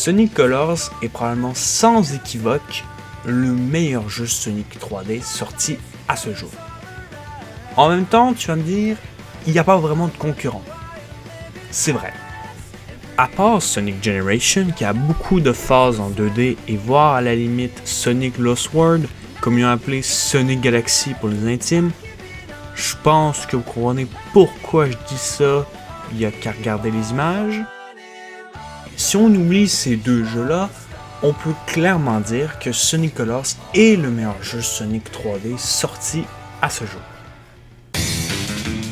Sonic Colors est probablement sans équivoque le meilleur jeu Sonic 3D sorti à ce jour. En même temps, tu vas me dire, il n'y a pas vraiment de concurrent. C'est vrai. À part Sonic Generation, qui a beaucoup de phases en 2D, et voire à la limite Sonic Lost World, comme ils ont appelé Sonic Galaxy pour les intimes, je pense que vous comprenez pourquoi je dis ça, il n'y a qu'à regarder les images. Si on oublie ces deux jeux-là, on peut clairement dire que Sonic Colors est le meilleur jeu Sonic 3D sorti à ce jour.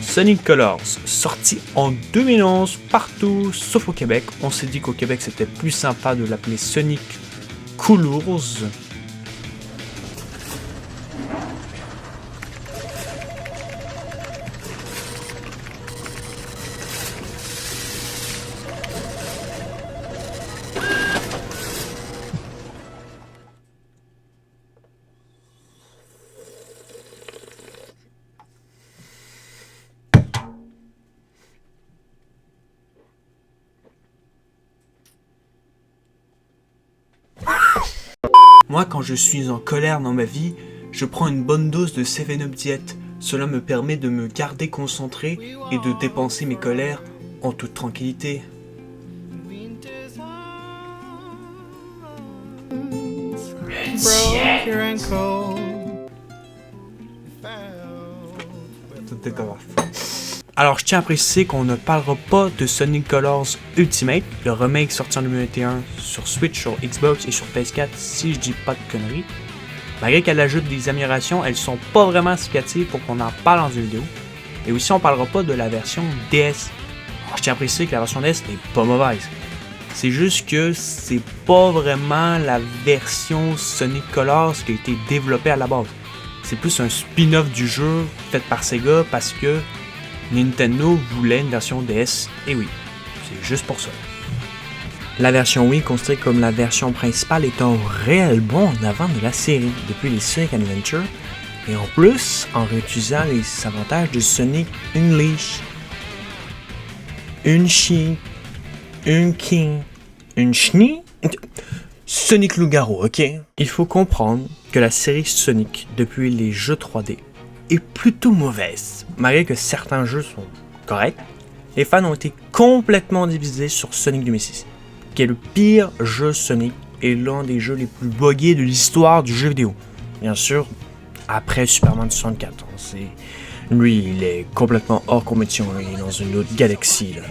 Sonic Colors, sorti en 2011 partout sauf au Québec. On s'est dit qu'au Québec c'était plus sympa de l'appeler Sonic Colors. Moi, quand je suis en colère dans ma vie, je prends une bonne dose de 7-Up Diet. Cela me permet de me garder concentré et de dépenser mes colères en toute tranquillité. Alors, je tiens à préciser qu'on ne parlera pas de Sonic Colors Ultimate, le remake sorti en 2021 sur Switch, sur Xbox et sur PS4, si je dis pas de conneries. Malgré qu'elle ajoute des améliorations, elles sont pas vraiment significatives pour qu'on en parle dans une vidéo. Et aussi, on parlera pas de la version DS. Alors, je tiens à préciser que la version DS n'est pas mauvaise. C'est juste que c'est pas vraiment la version Sonic Colors qui a été développée à la base. C'est plus un spin-off du jeu fait par Sega parce que Nintendo voulait une version DS, et oui, c'est juste pour ça. La version Wii, considérée comme la version principale, est un réel bond en avant de la série depuis les Sonic Adventure, et en plus, en réutilisant les avantages de Sonic Unleashed. Une Chi, une King, une Schnie, Sonic Loup-Garou, ok? Il faut comprendre que la série Sonic, depuis les jeux 3D, est plutôt mauvaise. Malgré que certains jeux sont corrects, les fans ont été complètement divisés sur Sonic 2006, qui est le pire jeu Sonic et l'un des jeux les plus buggés de l'histoire du jeu vidéo. Bien sûr, après Superman 64, lui, il est complètement hors compétition, il est dans une autre galaxie, là.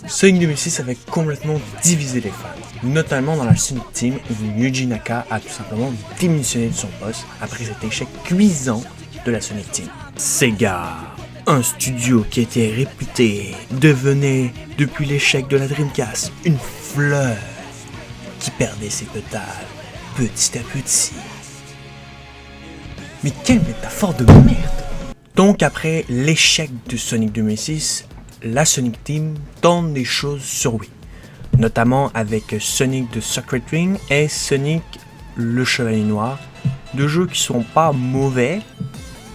Sonic 2006 avait complètement divisé les fans, notamment dans la Sonic Team où Yuji Naka a tout simplement démissionné de son poste après cet échec cuisant de la Sonic Team. Sega, un studio qui était réputé, devenait, depuis l'échec de la Dreamcast, une fleur qui perdait ses pétales petit à petit. Mais quelle métaphore de merde! Donc après l'échec de Sonic 2006, la Sonic Team tente des choses sur Wii, notamment avec Sonic the Secret Ring et Sonic le Chevalier Noir, deux jeux qui sont pas mauvais,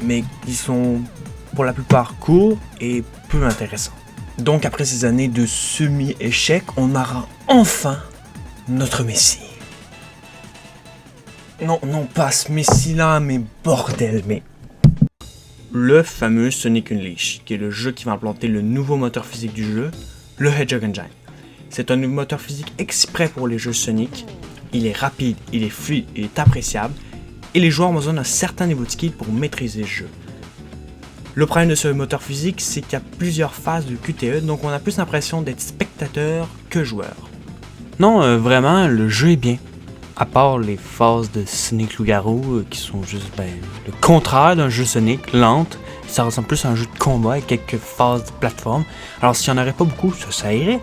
mais qui sont pour la plupart courts et peu intéressants. Donc après ces années de semi-échec, on aura enfin notre Messie. Non, pas ce Messie-là, mais bordel, mais... Le fameux Sonic Unleashed, qui est le jeu qui va implanter le nouveau moteur physique du jeu, le Hedgehog Engine. C'est un nouveau moteur physique exprès pour les jeux Sonic. Il est rapide, il est fluide, il est appréciable, et les joueurs ont besoin d'un certain niveau de skill pour maîtriser le jeu. Le problème de ce moteur physique, c'est qu'il y a plusieurs phases de QTE, donc on a plus l'impression d'être spectateur que joueur. Non, vraiment, le jeu est bien. À part les phases de Sonic Loup-Garou qui sont juste le contraire d'un jeu Sonic, lente, ça ressemble plus à un jeu de combat avec quelques phases de plateforme. Alors s'il n'y en aurait pas beaucoup, ça irait.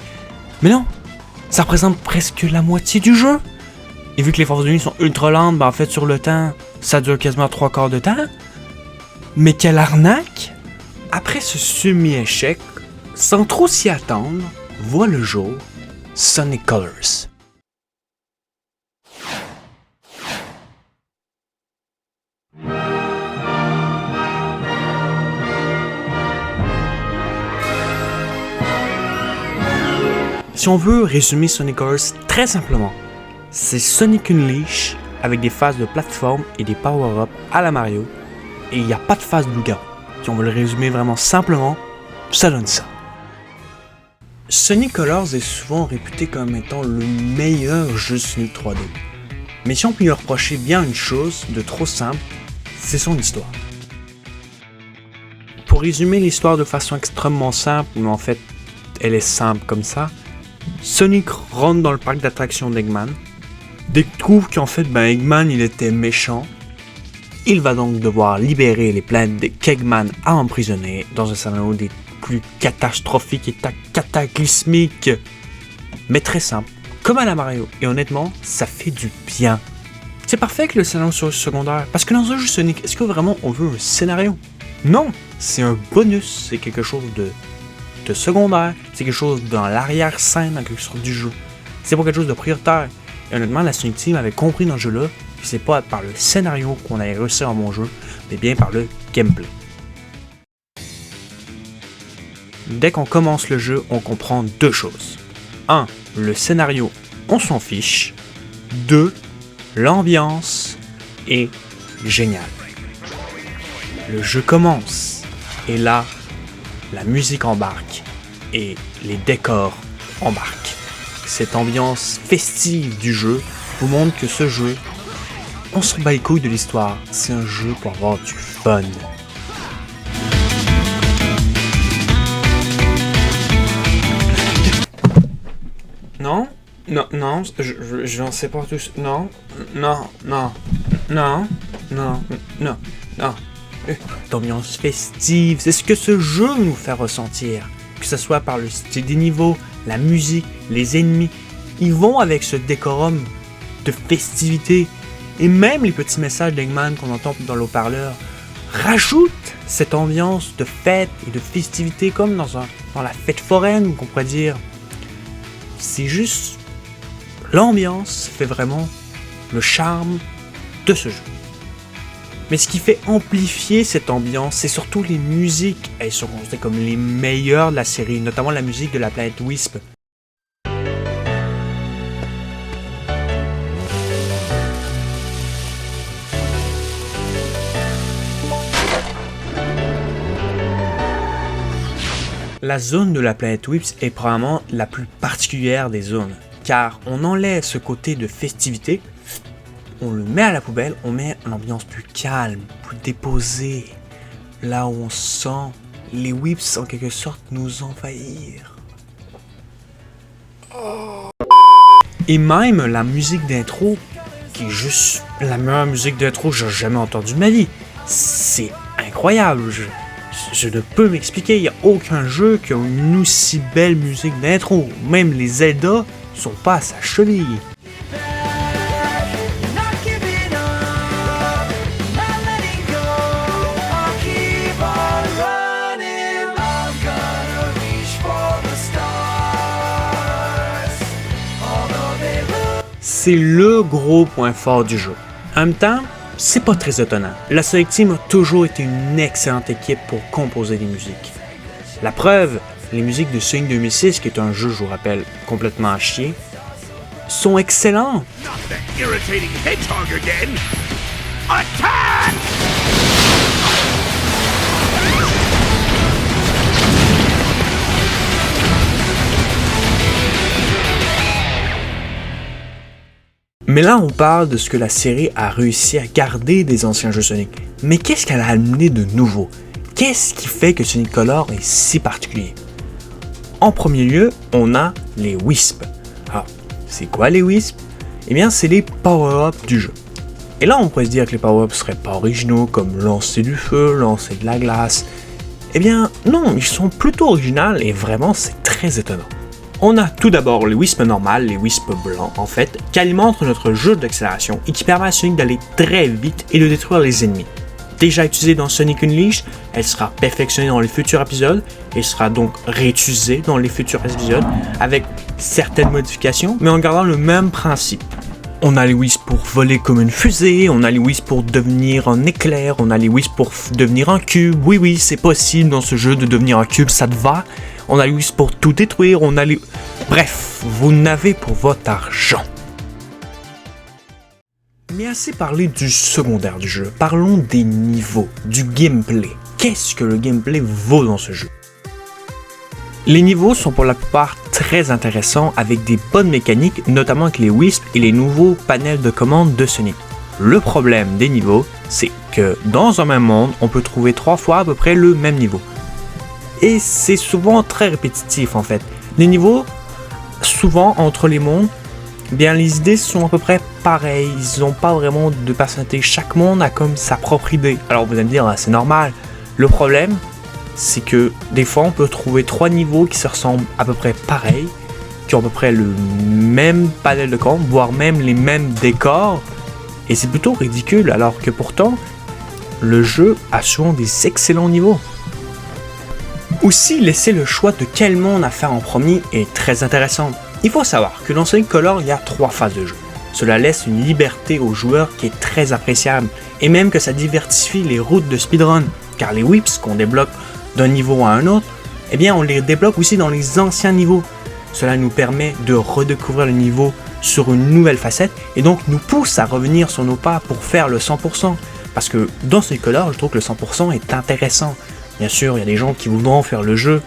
Mais non, ça représente presque la moitié du jeu. Et vu que les phases de nuit sont ultra lentes, en fait sur le temps, ça dure quasiment 3/4 de temps. Mais quelle arnaque! Après ce semi-échec, sans trop s'y attendre, voit le jour Sonic Colors. Si on veut résumer Sonic Colors très simplement, c'est Sonic Unleashed avec des phases de plateforme et des power-ups à la Mario, et il n'y a pas de phase de loup-garou. Si on veut le résumer vraiment simplement, ça donne ça. Sonic Colors est souvent réputé comme étant le meilleur jeu Sonic 3D. Mais si on peut lui reprocher bien une chose de trop simple, c'est son histoire. Pour résumer l'histoire de façon extrêmement simple, mais en fait elle est simple comme ça, Sonic rentre dans le parc d'attractions d'Eggman, découvre qu'en fait Eggman il était méchant. Il va donc devoir libérer les planètes qu'Eggman a emprisonnées dans un scénario des plus catastrophiques et cataclysmiques, mais très simple, comme à la Mario. Et honnêtement, ça fait du bien. C'est parfait que le scénario soit secondaire, parce que dans un jeu Sonic, est-ce que vraiment on veut un scénario? Non, c'est un bonus, c'est quelque chose de secondaire, c'est quelque chose dans l'arrière-scène en quelque sorte du jeu. C'est pas quelque chose de prioritaire. Et honnêtement, la Sonic Team avait compris dans ce jeu-là que c'est pas par le scénario qu'on allait réussir un bon jeu, mais bien par le gameplay. Dès qu'on commence le jeu, on comprend deux choses. 1. Le scénario, on s'en fiche. 2. L'ambiance est géniale. Le jeu commence, et là, la musique embarque, et les décors embarquent. Cette ambiance festive du jeu vous montre que ce jeu, on se bat les couilles de l'histoire, c'est un jeu pour avoir du fun. Non, je n'en sais pas tout. Non. D'ambiance festive, c'est ce que ce jeu nous fait ressentir. Que ce soit par le style des niveaux, la musique, les ennemis, ils vont avec ce décorum de festivité. Et même les petits messages d'Eggman qu'on entend dans l'haut-parleur rajoutent cette ambiance de fête et de festivité comme dans la fête foraine, qu'on pourrait dire. C'est juste l'ambiance fait vraiment le charme de ce jeu. Mais ce qui fait amplifier cette ambiance, c'est surtout les musiques. Elles sont considérées comme les meilleures de la série, notamment la musique de la planète Wisp. La zone de la planète Wisp est probablement la plus particulière des zones, car on enlève ce côté de festivité, on le met à la poubelle, on met une ambiance plus calme, plus déposée, là où on sent les Wisps en quelque sorte nous envahir. Et même la musique d'intro, qui est juste la meilleure musique d'intro que j'ai jamais entendue de ma vie, c'est incroyable. Je ne peux m'expliquer, il n'y a aucun jeu qui a une aussi belle musique d'intro. Même les Zelda sont pas à sa cheville. C'est le gros point fort du jeu. En même temps, c'est pas très étonnant. La Sonic Team a toujours été une excellente équipe pour composer des musiques. La preuve, les musiques de Sonic 2006, qui est un jeu, je vous rappelle, complètement à chier, sont excellentes. Mais là, on parle de ce que la série a réussi à garder des anciens jeux Sonic. Mais qu'est-ce qu'elle a amené de nouveau? Qu'est-ce qui fait que Sonic Colors est si particulier? En premier lieu, on a les Wisps. Alors, c'est quoi les Wisps? Eh bien, c'est les power-ups du jeu. Et là, on pourrait se dire que les power-ups seraient pas originaux, comme lancer du feu, lancer de la glace. Eh bien, non, ils sont plutôt originaux et vraiment, c'est très étonnant. On a tout d'abord les Wisps normales, les Wisps blancs en fait, qui alimentent notre jeu d'accélération et qui permettent à Sonic d'aller très vite et de détruire les ennemis. Déjà utilisée dans Sonic Unleashed, elle sera perfectionnée dans les futurs épisodes et sera donc réutilisée dans les futurs épisodes avec certaines modifications, mais en gardant le même principe. On a les Wisps pour voler comme une fusée, on a les Wisps pour devenir un éclair, on a les Wisps pour devenir un cube. Oui, c'est possible dans ce jeu de devenir un cube, ça te va. On a les Wisps pour tout détruire, on a les Bref, vous n'avez pour votre argent. Mais assez parlé du secondaire du jeu, parlons des niveaux, du gameplay. Qu'est-ce que le gameplay vaut dans ce jeu? Les niveaux sont pour la plupart très intéressants avec des bonnes mécaniques, notamment avec les Wisps et les nouveaux panels de commandes de Sonic. Le problème des niveaux, c'est que dans un même monde, on peut trouver 3 fois à peu près le même niveau. Et c'est souvent très répétitif en fait. Les niveaux, souvent entre les mondes, bien les idées sont à peu près pareilles. Ils n'ont pas vraiment de personnalité. Chaque monde a comme sa propre idée. Alors vous allez me dire, c'est normal. Le problème, c'est que des fois on peut trouver 3 niveaux qui se ressemblent à peu près pareils, qui ont à peu près le même panel de commandes, voire même les mêmes décors. Et c'est plutôt ridicule, alors que pourtant, le jeu a souvent des excellents niveaux. Aussi, laisser le choix de quel monde à faire en premier est très intéressant. Il faut savoir que dans Sonic Color, il y a 3 phases de jeu. Cela laisse une liberté aux joueurs qui est très appréciable, et même que ça diversifie les routes de speedrun, car les whips qu'on débloque d'un niveau à un autre, eh bien on les débloque aussi dans les anciens niveaux. Cela nous permet de redécouvrir le niveau sur une nouvelle facette et donc nous pousse à revenir sur nos pas pour faire le 100%. Parce que dans ce color, je trouve que le 100% est intéressant. Bien sûr, il y a des gens qui voudront faire le jeu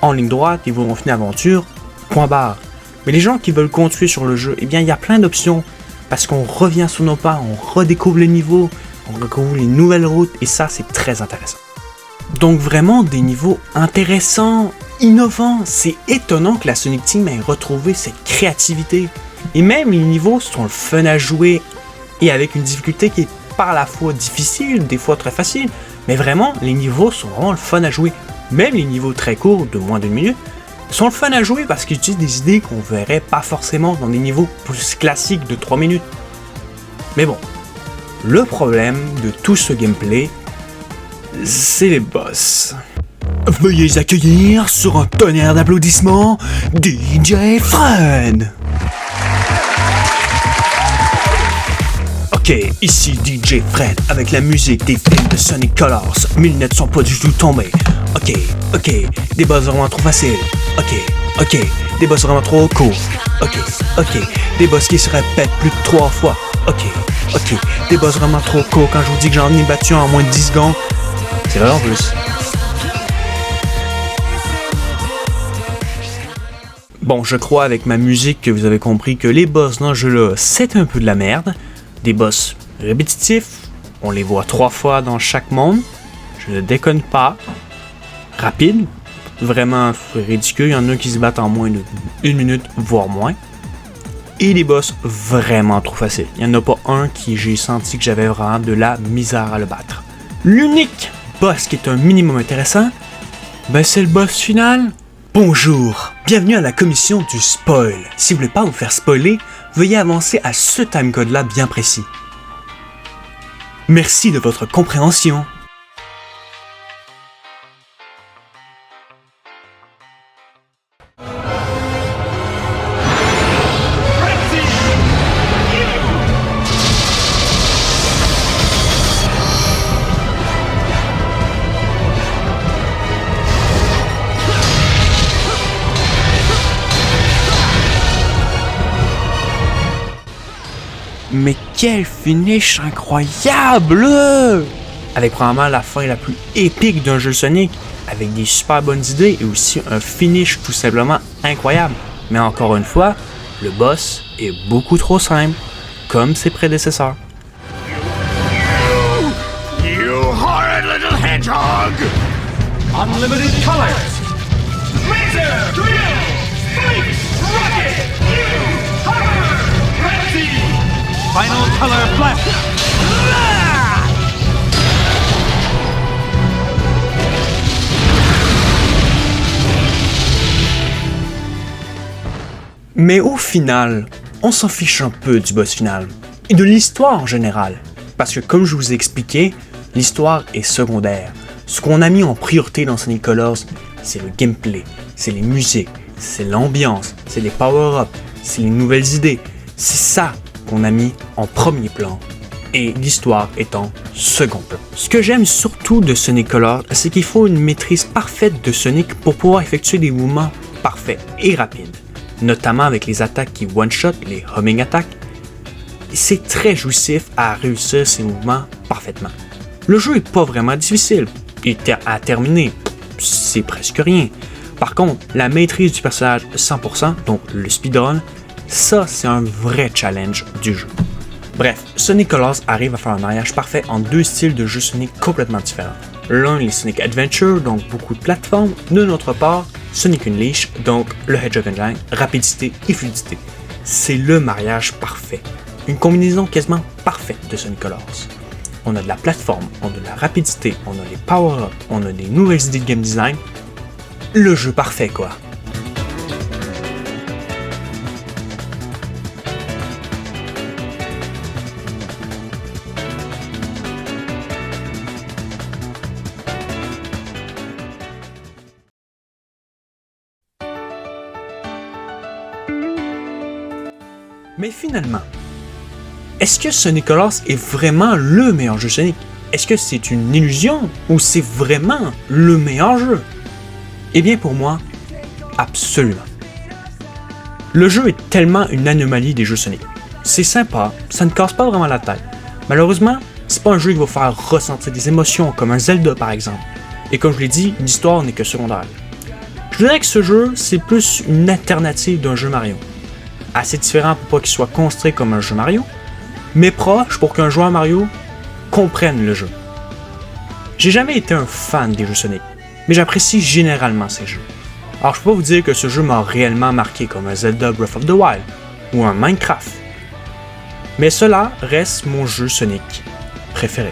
en ligne droite, ils voudront finir l'aventure, point barre. Mais les gens qui veulent continuer sur le jeu, eh bien il y a plein d'options. Parce qu'on revient sur nos pas, on redécouvre les niveaux, on redécouvre les nouvelles routes et ça c'est très intéressant. Donc vraiment des niveaux intéressants, innovants. C'est étonnant que la Sonic Team ait retrouvé cette créativité. Et même les niveaux sont le fun à jouer et avec une difficulté qui est par la fois difficile, des fois très facile. Mais vraiment, les niveaux sont vraiment le fun à jouer. Même les niveaux très courts, de moins d'une minute, sont le fun à jouer parce qu'ils utilisent des idées qu'on verrait pas forcément dans des niveaux plus classiques de 3 minutes. Mais bon, le problème de tout ce gameplay, c'est les boss. Veuillez accueillir sur un tonnerre d'applaudissements DJ Fred. Ok, ici DJ Fred avec la musique des films de Sonic Colors. Mes lunettes sont pas du tout tombées. Ok, des boss vraiment trop faciles. Ok, des boss vraiment trop courts. Ok, des boss qui se répètent plus de 3 fois. Ok, des boss vraiment trop courts quand je vous dis que j'en ai battu en moins de 10 secondes. C'est vrai en plus. Bon, je crois avec ma musique que vous avez compris que les boss dans ce jeu-là, c'est un peu de la merde. Des boss répétitifs, on les voit 3 fois dans chaque monde. Je ne déconne pas. Rapide, vraiment ridicule. Il y en a qui se battent en moins de 1 minute, voire moins. Et des boss vraiment trop faciles. Il n'y en a pas un qui j'ai senti que j'avais vraiment de la misère à le battre. L'unique boss qui est un minimum intéressant, ben c'est le boss final. Bonjour, bienvenue à la commission du spoil. Si vous voulez pas vous faire spoiler, veuillez avancer à ce timecode là bien précis. Merci de votre compréhension. Mais quel finish incroyable! Avec probablement la fin la plus épique d'un jeu Sonic, avec des super bonnes idées et aussi un finish tout simplement incroyable. Mais encore une fois, le boss est beaucoup trop simple, comme ses prédécesseurs. You horrid little hedgehog! Unlimited colors! Razor, drill, spike, rocket, you, hammer, frenzy! Final color flash! Mais au final, on s'en fiche un peu du boss final, et de l'histoire en général. Parce que comme je vous ai expliqué, l'histoire est secondaire. Ce qu'on a mis en priorité dans Sonic Colors, c'est le gameplay, c'est les musiques, c'est l'ambiance, c'est les power-ups, c'est les nouvelles idées. C'est ça qu'on a mis en premier plan, et l'histoire est en second plan. Ce que j'aime surtout de Sonic Colors, c'est qu'il faut une maîtrise parfaite de Sonic pour pouvoir effectuer des mouvements parfaits et rapides. notamment avec les attaques qui one-shot, les homing attacks. C'est très jouissif à réussir ces mouvements parfaitement. Le jeu est pas vraiment difficile, et à terminer, c'est presque rien. Par contre, la maîtrise du personnage 100%, donc le speedrun, ça c'est un vrai challenge du jeu. Bref, Sonic Colors arrive à faire un mariage parfait en deux styles de jeux Sonic complètement différents. L'un, les Sonic Adventure, donc beaucoup de plateformes, de notre part, Sonic Unleashed, donc le Hedgehog Engine, rapidité et fluidité. C'est le mariage parfait. Une combinaison quasiment parfaite de Sonic Colors. On a de la plateforme, on a de la rapidité, on a les power-ups, on a des nouvelles idées de game design. Le jeu parfait, quoi. Mais finalement, est-ce que Sonic Colors est vraiment le meilleur jeu Sonic? Est-ce que c'est une illusion ou c'est vraiment le meilleur jeu? Eh bien pour moi, absolument. Le jeu est tellement une anomalie des jeux Sonic. C'est sympa, ça ne casse pas vraiment la tête. Malheureusement, c'est pas un jeu qui va faire ressentir des émotions comme un Zelda par exemple. Et comme je l'ai dit, l'histoire n'est que secondaire. Je dirais que ce jeu, c'est plus une alternative d'un jeu Mario. Assez différent pour pas qu'il soit construit comme un jeu Mario, mais proche pour qu'un joueur Mario comprenne le jeu. J'ai jamais été un fan des jeux Sonic, mais j'apprécie généralement ces jeux. Alors je peux pas vous dire que ce jeu m'a réellement marqué comme un Zelda Breath of the Wild ou un Minecraft, mais cela reste mon jeu Sonic préféré.